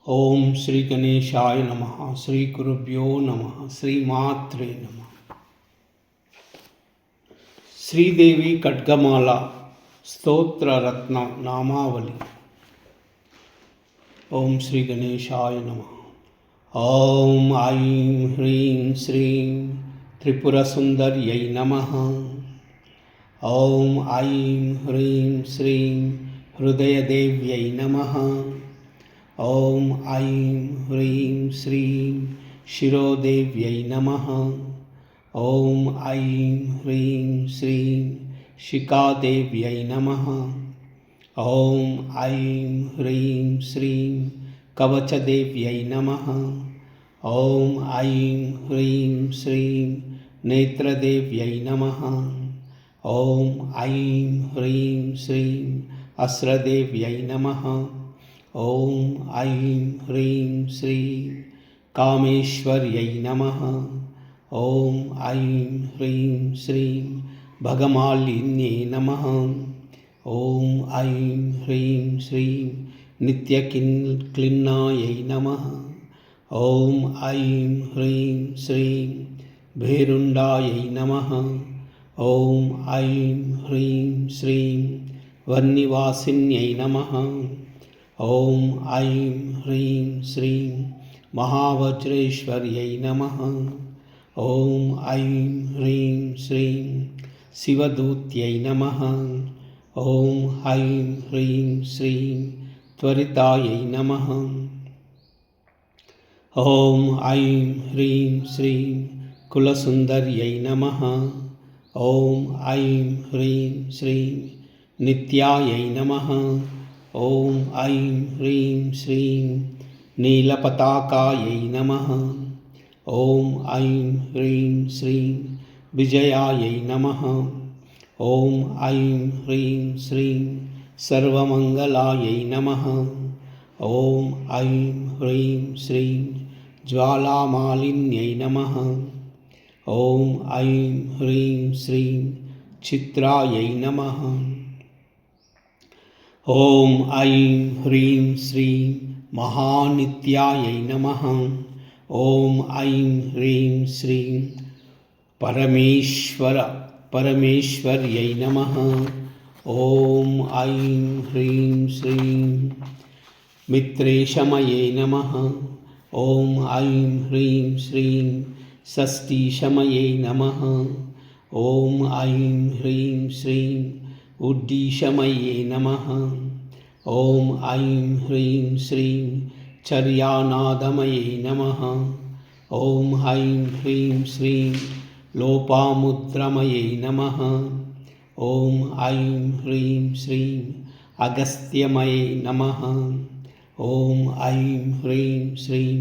ओम श्री गणेशाय नमः। श्री गुरुभ्यो नमः। श्री मात्रे नमः। श्रीदेवी खड्गमाला स्तोत्र रत्न नामावली। ओम श्री गणेशाय नमः। ओम ऐं ह्रीं श्रीं त्रिपुरसुंदर्यै नमः। ओम ऐं ह्रीं श्रीं हृदयदेव्यै नमः। ओम ऐं ह्रीं श्रीं शिरोदेव्यै नमः। ओम ऐं ह्रीं श्रीं शिखादेव्यै नमः। ओम ऐं ह्रीं श्रीं कवचदेव्यै नमः। ओम ऐं ह्रीं श्रीं नेत्रदेव्यै नमः। ओम ऐं ह्रीं श्रीं अस्रदेव्यै नमः। ओम ऐं ह्रीं श्रीं कामेश्वर्यै नमः। ओम ऐं ह्रीं श्रीं भगमालिन्यै नमः। ओम ऐं ह्रीं श्रीं नित्यक्लीन्नायै नमः। ओम ऐं ह्रीं श्रीं भेरुण्डायै नमः। ओम ऐं ह्रीं श्रीं वह्निवासिन्यै नमः। ओम ऐं ह्रीं श्रीं महावज्रेश्वर्यै नमः। ओम ऐं ह्रीं श्रीं शिवदूत्यै नमः। ओम ऐं ह्रीं श्रीं त्वरितायै नमः। ओम ऐं ह्रीं श्रीं कुलसुन्दर्यै नमः। ओम ऐं ह्रीं श्रीं नित्यायै नमः। ओम ऐं ह्रीं श्रीं नीलपताकायै नमः। ओम ऐं ह्रीं श्रीं विजयायै नमः। ओम ऐं ह्रीं श्रीं सर्वमङ्गलायै नमः। ओम ऐं ह्रीं श्रीं ज्वालामालिन्यै नमः। ओम ऐं ह्रीं श्रीं चित्रायै नमः। ओम ऐं ह्रीं श्रीं महानित्यायै नमः। ओम ऐं ह्रीं श्रीं परमेश्वर्यै नमः। ओम ऐं ह्रीं श्रीं मित्रेशमये नमः। ओम ऐं ह्रीं श्रीं षष्ठीशमये नमः। ओम ऐं ह्रीं श्रीं उड्डीशमये नमः। ओम ऐं ह्रीं श्रीं चर्यानादमये नमः। ओम ऐं ह्रीं श्रीं लोपामुद्रमये नमः। ओम ऐं ह्रीं श्रीं अगस्त्यमये नमः। ओम ऐं ह्रीं श्रीं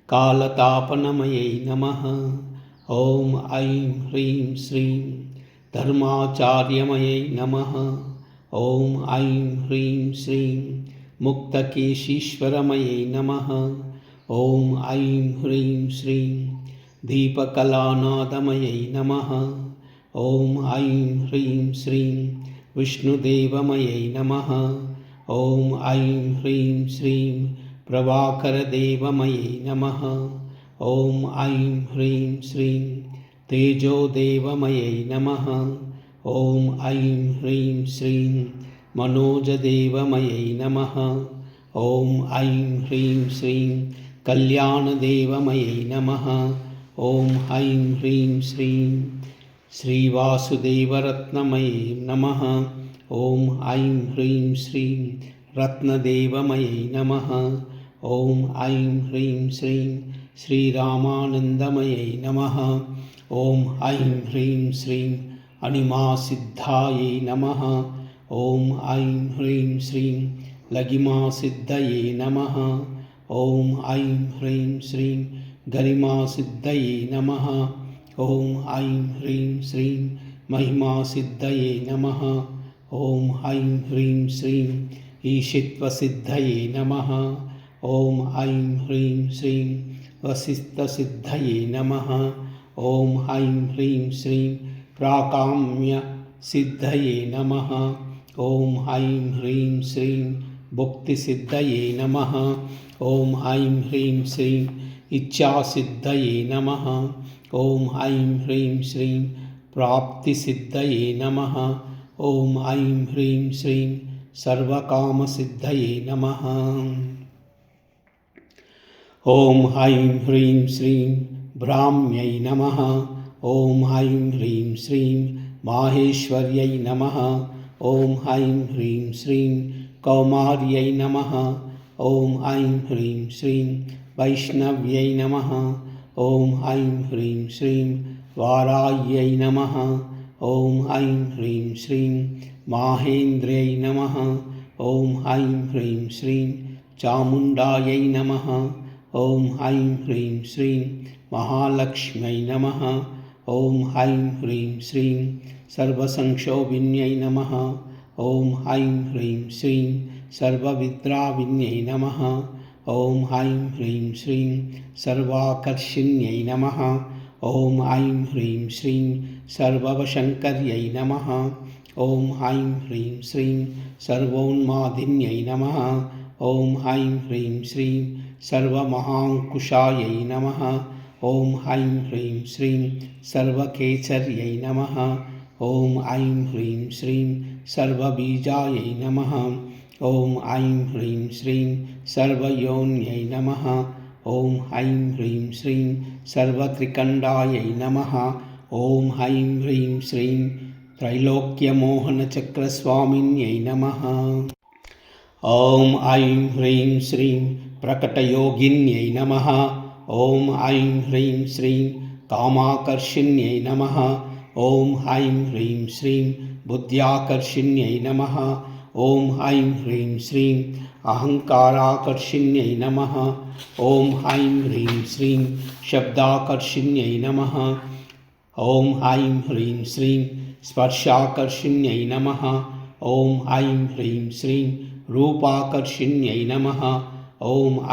कालतापनमये नमः। ओम ऐं ह्रीं श्रीं धर्माचार्यमये नमः। ओम ऐं ह्रीं श्रीं मुक्तकेशीश्वरमये नमः। ओम ऐं ह्रीं श्रीं दीपकलानादमये नमः। ओम ऐं ह्रीं श्रीं विष्णुदेवमये नमः। ओम ऐं ह्रीं श्रीं प्रभाकरदेवमये नमः। ओम ऐं ह्रीं श्रीं तेजोदेवमये नमः। ओम ऐं ह्रीं श्रीं मनोजदेवमये नमः। ओम ऐं ह्रीं श्रीं कल्याणदेवमये नमः। ओम ऐं ह्रीं श्रीं श्रीवासुदेवरत्नमये नमः। ओम ऐं ह्रीं श्रीं रत्नदेवमये नमः। ओम ऐं ह्रीं श्रीं श्रीरामानन्दमये नमः। ओम ऐं ह्रीं श्रीं अणिमासिद्धायै नमः। ओम ऐं ह्रीं श्रीं लघिमासिद्धये नमः। ओम ऐं ह्रीं श्रीं गरिमासिद्धये नमः। ओम ऐं ह्रीं श्रीं महिमासिद्धये नमः। ओम ऐं ह्रीं श्रीं ईशित्वसिद्धये नमः। ओम ऐं ह्रीं श्रीं वसिष्ठसिद्धये नमः। ओम ऐं ह्रीं श्रीं प्राकाम्य सिद्धये नमः। ओम ऐं ह्रीं श्रीं भुक्तिसिद्धये नमः। ॐ ऐं ह्रीं श्रीं इच्छासिद्धये नमः। ॐ ऐं ह्रीं श्रीं प्राप्तिसिद्धये नमः। ॐ ऐं ह्रीं श्रीं सर्वकामसिद्धये नमः। ॐ ऐं ह्रीं श्रीं ब्राह्म्यै नमः। ॐ ऐं ह्रीं श्रीं माहेश्वर्यै नमः। ॐ ऐं ह्रीं श्रीं कौमार्यै नमः। ॐ ऐं ह्रीं श्रीं वैष्णव्यै नमः। ॐ ऐं ह्रीं श्रीं वाराह्यै नमः। ॐ ऐं ह्रीं श्रीं माहेन्द्र्यै नमः। ॐ ऐं ह्रीं श्रीं चामुण्डायै नमः। ॐ ऐं ह्रीं श्रीं महालक्ष्म्यै नमः। ॐ ऐं ह्रीं श्रीं सर्वसंक्षोभिन्यै नमः। ॐ ऐं ह्रीं श्रीं सर्वविद्राविन्यै नमः। ॐ ऐं ह्रीं श्रीं सर्वाकर्षिण्यै नमः। ॐ ऐं ह्रीं श्रीं सर्ववशङ्कर्यै नमः। ॐ ऐं ह्रीं श्रीं सर्वोन्मादिन्यै नमः। ॐ ऐं ह्रीं श्रीं सर्वमहाङ्कुशायै नमः। ॐ ऐं ह्रीं श्रीं सर्वकेचर्यै नमः। ॐ ऐं ह्रीं श्रीं सर्वबीजायै नमः। ॐ ऐं ह्रीं श्रीं सर्वयोन्यै नमः। ॐ ऐं ह्रीं श्रीं सर्वत्रिकण्डायै नमः। ॐ ऐं ह्रीं श्रीं त्रैलोक्यमोहनचक्रस्वामिन्यै नमः। ॐ ऐं ह्रीं श्रीं प्रकटयोगिन्यै नमः। ॐ ऐं ह्रीं श्रीं कामाकर्षिण्यै नमः। ॐ ऐं ह्रीं श्रीं बुद्ध्याकर्षिण्यै नमः। ॐ ऐं ह्रीं श्रीं अहङ्काराकर्षिण्यै नमः। ॐ ऐं ह्रीं श्रीं शब्दाकर्षिण्यै नमः। ॐ ऐं ह्रीं श्रीं स्पर्शाकर्षिण्यै नमः। ॐ ऐं ह्रीं श्रीं रूपाकर्षिण्यै नमः। ॐ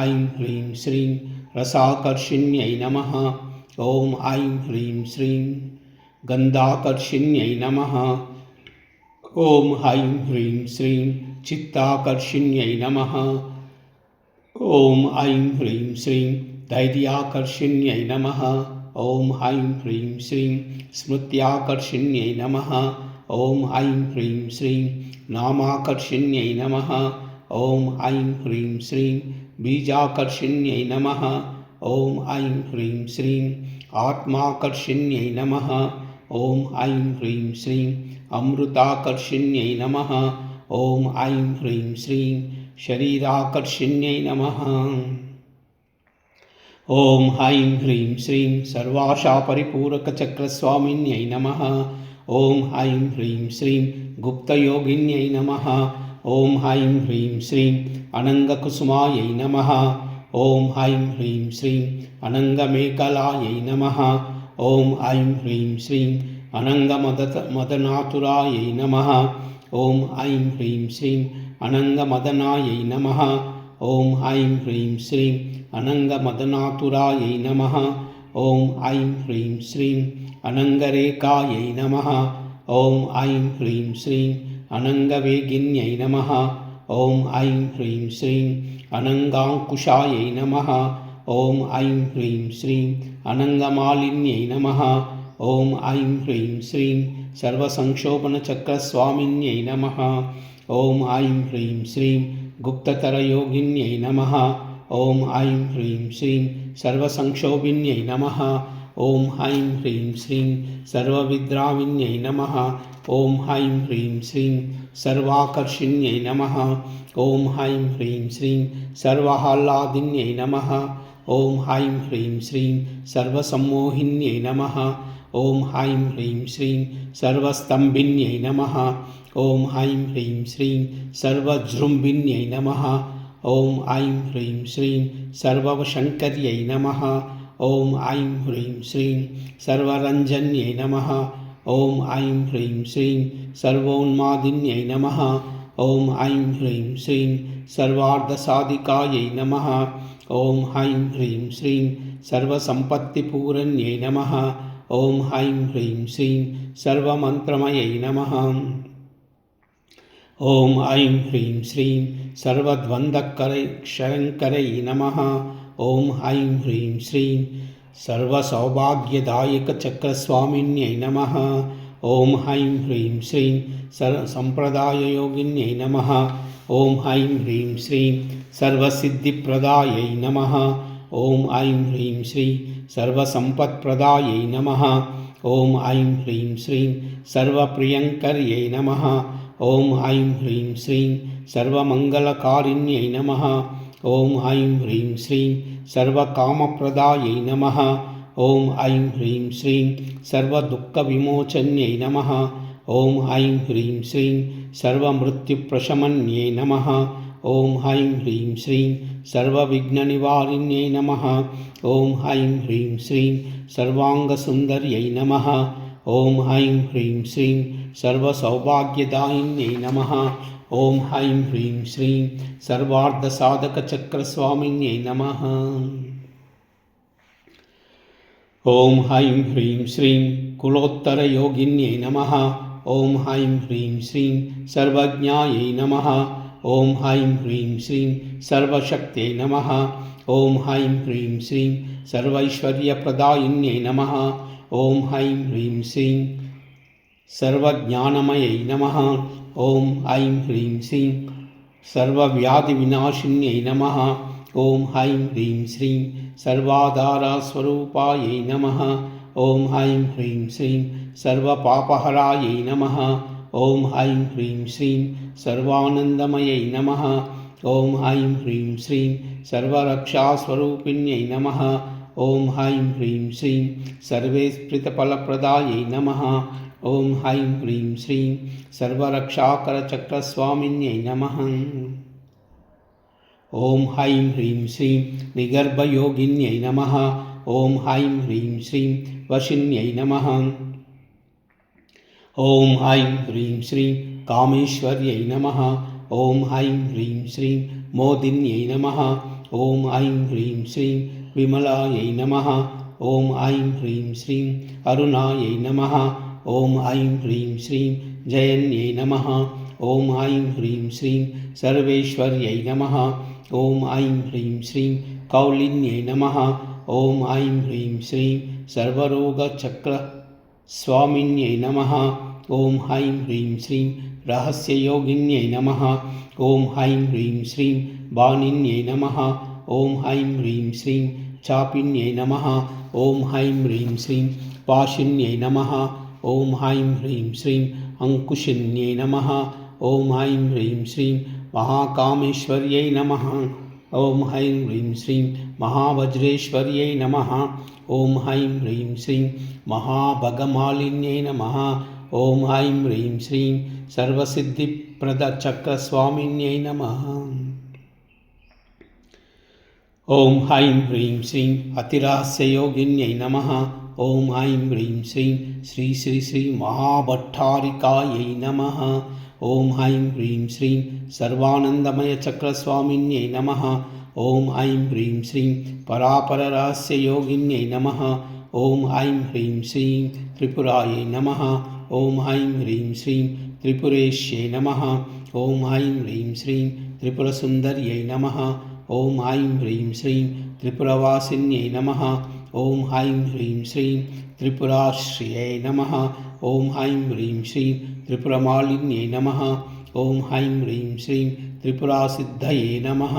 ऐं ह्रीं श्रीं रसाकर्षिण्यै नमः। ॐ ऐं ह्रीं श्रीं गन्धाकर्षिण्यै नमः। ॐ ऐं ह्रीं श्रीं चित्ताकर्षिण्यै नमः। ॐ ऐं ह्रीं श्रीं धैर्याकर्षिण्यै नमः। ॐ ऐं ह्रीं श्रीं स्मृत्याकर्षिण्यै नमः। ॐ ऐं ह्रीं श्रीं नामाकर्षिण्यै नमः। ॐ ऐं ह्रीं श्रीं बीजाकर्षिण्यै नमः। ॐ ऐं ह्रीं श्रीं आत्माकर्षिण्यै नमः। ॐ ऐं ह्रीं श्रीं अमृताकर्षिण्यै नमः। ॐ ऐं ह्रीं श्रीं शरीराकर्षिण्यै नमः। ॐ ऐं ह्रीं श्रीं सर्वाशापरिपूरकचक्रस्वामिन्यै नमः। ॐ ऐं ह्रीं श्रीं गुप्तयोगिन्यै नमः। ॐ ऐं ह्रीं श्रीं अनङ्गकुसुमायै नमः। ॐ ऐं ह्रीं श्रीं अनङ्गमेखलायै नमः। ॐ ऐं ह्रीं श्रीं अनङ्गमदनातुरायै नमः। ॐ ऐं ह्रीं श्रीं अनङ्गमदनायै नमः। ॐ ऐं ह्रीं श्रीं अनङ्गमदनातुरायै नमः। ॐ ऐं ह्रीं श्रीं अनङ्गरेखायै नमः। ॐ ऐं ह्रीं श्रीं अनङ्गवेगिन्यै नमः। ॐ ऐं ह्रीं श्रीं अनङ्गाङ्कुशायै नमः। ॐ ऐं ह्रीं श्रीं अनङ्गमालिन्यै नमः। ॐ ऐं ह्रीं श्रीं सर्वसंक्षोभनचक्रस्वामिन्यै नमः। ॐ ऐं ह्रीं श्रीं गुप्ततरयोगिन्यै नमः। ॐ ऐं ह्रीं श्रीं सर्वसंक्षोभिन्यै नमः। ॐ ऐं ह्रीं श्रीं सर्वविद्राविन्यै नमः। ॐ ऐं ह्रीं श्रीं सर्वाकर्षिण्यै नमः। ॐ ऐं ह्रीं श्रीं सर्वाह्लादिन्यै नमः। ॐ ऐं ह्रीं श्रीं सर्वसम्मोहिन्यै नमः। ॐ ऐं ह्रीं श्रीं सर्वस्तम्भिन्यै नमः। ॐ ऐं ह्रीं श्रीं सर्वजृम्भिन्यै नमः। ॐ ऐं ह्रीं श्रीं सर्ववशङ्कर्यै नमः। ॐ ऐं ह्रीं श्रीं सर्वरञ्जन्यै नमः। ॐ ऐं ह्रीं श्रीं सर्वोन्मादिन्यै नमः। ॐ ऐं ह्रीं श्रीं सर्वार्धसाधिकायै नमः। ॐ ऐं ह्रीं श्रीं सर्वसम्पत्तिपूरण्यै नमः। ॐ ऐं ह्रीं श्रीं सर्वमन्त्रमयै नमः। ॐ ऐं ह्रीं श्रीं सर्वद्वन्द्वक्षयङ्करै नमः। ॐ ऐं ह्रीं श्रीं सर्वसौभाग्यदायकचक्रस्वामिन्यै नमः। ॐ ऐं ह्रीं श्रीं सम्प्रदाययोगिन्यै नमः। ॐ ऐं ह्रीं श्रीं सर्वसिद्धिप्रदायै नमः। ॐ ऐं ह्रीं श्रीं सर्वसम्पत्प्रदायै नमः। ॐ ऐं ह्रीं श्रीं सर्वप्रियङ्कर्यै नमः। ॐ ऐं ह्रीं श्रीं सर्वमङ्गलकारिण्यै नमः। ॐ ऐं ह्रीं श्रीं सर्वकामप्रदायै नमः। ॐ ऐं ह्रीं श्रीं सर्वदुःखविमोचन्यै नमः। ॐ ऐं ह्रीं श्रीं सर्वमृत्युप्रशमन्यै नमः। ॐ ऐं ह्रीं श्रीं सर्वविघ्ननिवारिण्यै नमः। ॐ ऐं ह्रीं श्रीं सर्वाङ्गसुन्दर्यै नमः। ॐ ऐं ह्रीं श्रीं सर्वसौभाग्यदायिन्यै नमः। ॐ ऐं ह्रीं श्रीं सर्वार्धसाधकचक्रस्वामिन्यै नमः। ॐ ऐं ह्रीं श्रीं कुलोत्तरयोगिन्यै नमः। ॐ ऐं ह्रीं श्रीं सर्वज्ञायै नमः। ॐ ऐं ह्रीं श्रीं सर्वशक्त्यै नमः। ॐ ऐं ह्रीं श्रीं सर्वैश्वर्यप्रदायिन्यै नमः। ॐ ऐं ह्रीं श्रीं सर्वज्ञानमयै नमः। ॐ ऐं ह्रीं श्रीं सर्वव्याधिविनाशिन्यै नमः। ॐ ऐं ह्रीं श्रीं सर्वाधारस्वरूपायै नमः। ॐ ऐं ह्रीं श्रीं सर्वपापहरायै नमः। ॐ ऐं ह्रीं श्रीं सर्वानन्दमयै नमः। ॐ ऐं ह्रीं श्रीं सर्वरक्षास्वरूपिण्यै नमः। ॐ ऐं ह्रीं श्रीं सर्वेस्प्रितफलप्रदायै नमः। ॐ ऐं ह्रीं श्रीं सर्वरक्षाकरचक्रस्वामिन्यै नमः। ॐ ऐं ह्रीं श्रीं निगर्भयोगिन्यै नमः। ॐ ऐं ह्रीं श्रीं वशिन्यै नमः। ॐ ऐं ह्रीं श्रीं कामेश्वर्यै नमः। ॐ ऐं ह्रीं श्रीं मोदिन्यै नमः। ॐ ऐं ह्रीं श्रीं विमलायै नमः। ॐ ऐं ह्रीं श्रीं अरुणायै नमः। ॐ ऐं ह्रीं श्रीं जयन्यै नमः। ॐ ऐं ह्रीं श्रीं सर्वेश्वर्यै नमः। ॐ ऐं ह्रीं श्रीं कौलिन्यै नमः। ॐ ऐं ह्रीं श्रीं सर्वरोगचक्रस्वामिन्यै नमः। ॐ ऐं ह्रीं श्रीं रहस्ययोगिन्यै नमः। ॐ ऐं ह्रीं श्रीं वाणिन्यै नमः। ॐ ऐं ह्रीं श्रीं चापिन्यै नमः। ॐ ऐं ह्रीं श्रीं पाशिन्यै नमः। ॐ ऐं ह्रीं श्रीं अङ्कुशिन्यै नमः। ॐ ऐं ह्रीं श्रीं महाकामेश्वर्यै नमः। ॐ ऐं ह्रीं श्रीं महावज्रेश्वर्यै नमः। ॐ ऐं ह्रीं श्रीं महाभगमालिन्यै नमः। ॐ ऐं ह्रीं श्रीं सर्वसिद्धिप्रदचक्रस्वामिन्यै नमः। ॐ ऐं ह्रीं श्रीं अतिरहस्ययोगिन्यै नमः। ॐ ऐं ह्रीं श्रीं श्री श्री श्री महाभट्टारिकायै नमः। ॐ ऐं ह्रीं श्रीं सर्वानन्दमयचक्रस्वामिन्यै नमः। ॐ ऐं ह्रीं श्रीं परापररहस्ययोगिन्यै नमः। ॐ ऐं ह्रीं श्रीं त्रिपुरायै नमः। ॐ ऐं ह्रीं श्रीं त्रिपुरेश्यै नमः। ॐ ऐं ह्रीं श्रीं त्रिपुरसुन्दर्यै नमः। ॐ ऐं ह्रीं श्रीं त्रिपुरवासिन्यै नमः। ॐ ऐं ह्रीं श्रीं त्रिपुराश्रियै नमः। ॐ ऐं ह्रीं श्रीं त्रिपुरमालिन्यै नमः। ॐ ऐं ह्रीं श्रीं त्रिपुरासिद्धये नमः।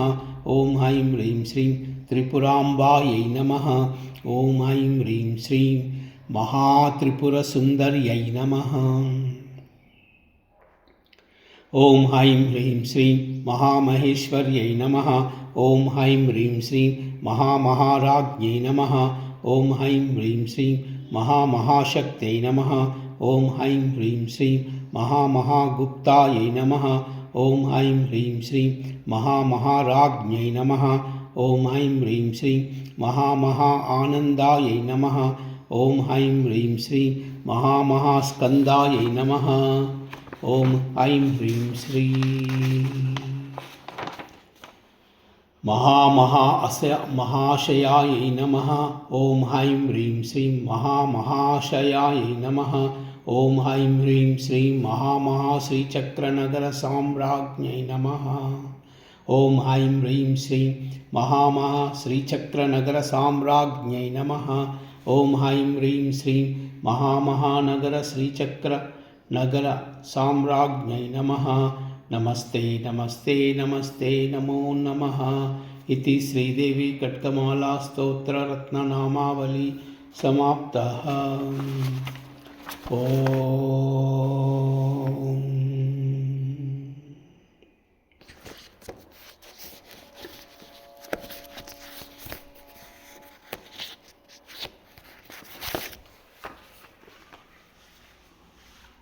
ॐ ऐं ह्रीं श्रीं त्रिपुराम्बायै नमः। ॐ ऐं ह्रीं श्रीं महात्रिपुरसुन्दर्यै नमः। ॐ ऐं ह्रीं श्रीं महामहेश्वर्यै नमः। ॐ ऐं ह्रीं श्रीं महामहाराज्ञै नमः। ॐ ऐं ह्रीं श्रीं महामहाशक्त्यै नमः। ॐ ऐं ह्रीं श्रीं महामहागुप्तायै नमः। ॐ ऐं ह्रीं श्रीं महामहाराज्ञै नमः। ॐ ऐं ह्रीं श्रीं महामहाआनन्दायै नमः। ॐ ऐं ह्रीं श्रीं महामहास्कन्दायै नमः। ॐ ऐं ह्रीं श्रीं महाशयायै नमः। ॐ ऐं ह्रीं श्रीं महाशयायै नमः। ॐ ऐं ह्रीं श्रीं महाश्रीचक्रनगरसाम्राज्ञै नमः। ॐ ऐं ह्रीं श्रीं महामहा श्रीचक्रनगरसाम्राज्ञै नमः। ॐ ऐं ह्रीं श्रीं महामहानगरश्रीचक्रनगरसाम्राज्ञै नमः। नमस्ते नमस्ते नमस्ते नमो नमः इति श्रीदेवी कट्कमाला स्तोत्ररत्ननामावली समाप्तः। ॐ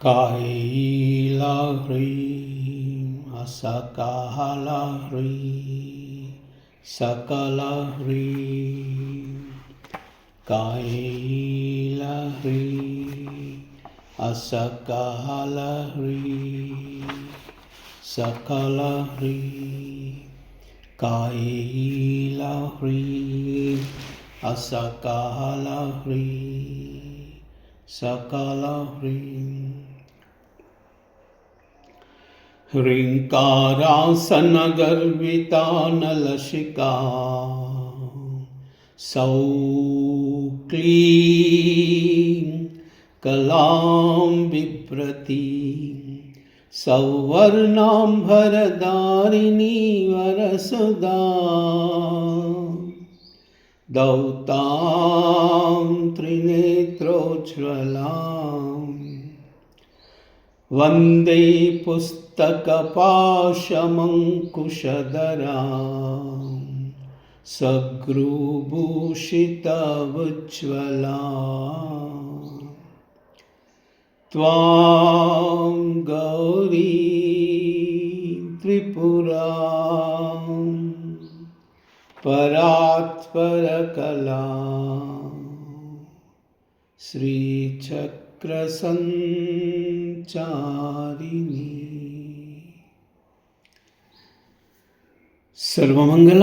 कायला ह्रीं असकाला ह्रीं सकला ह्रीं कायला ह्रीं असकाला ह्रीं सकला ह्रीं कायला ह्रीं असकाला ह्रीं सकला ह्रीं ह्रीङ्कारासनगर्विता नलशिका सौक्लीं कलां बिभ्रतीं सौवर्णाम्बरधारिणी वरसुधा दौतां त्रिनेत्रोज्ज्वलां वन्दे पुस्तकपाशमङ्कुशधरां सग्रुभूषितवुज्ज्वलां त्वां गौरी त्रिपुरां परात्परकला श्रीचक्रसञ्चारिणी। सर्वमङ्गल